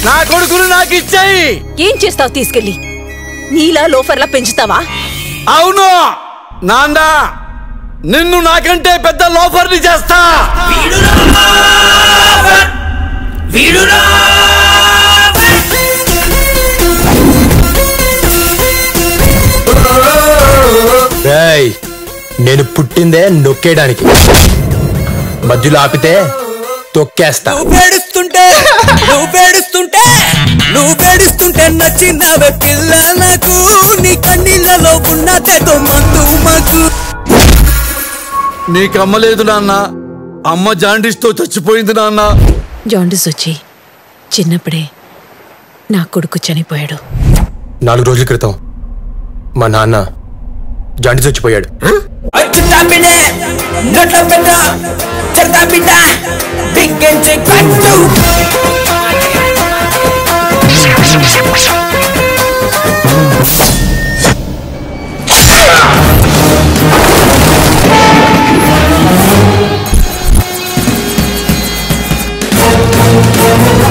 నా కొడుకును నాకు ఇచ్చేయి. ఏం చేస్తావు తీసుకెళ్ళి? నీలా లోఫర్లా పెంచుతావా? అవును నాన్న, నిన్ను నాకంటే పెద్ద లోఫర్ని చేస్తా. నేను పుట్టిందే నొక్కేయడానికి, మధ్యలో ఆపితే తొక్కేస్తా. నువ్వు పేడుస్తుంటే నచ్చినవే పిల్ల నాకు, నీ కన్నీళ్ళలో ఉన్నదేదో మందు మాకు. నీకు అమ్మ లేదు నాన్న, అమ్మ జాండీస్ తో చచ్చిపోయింది నాన్న. జాండీస్ వచ్చి చిన్నప్పుడే నా కొడుకు చనిపోయాడు. 4 రోజుల క్రితం మా నాన్న జాండీస్ వచ్చిపోయాడు.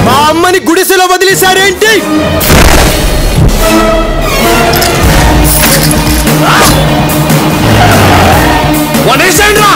మా అమ్మని గుడిసెలో వదిలేశారేంటి? వదిలేశాండ్రా.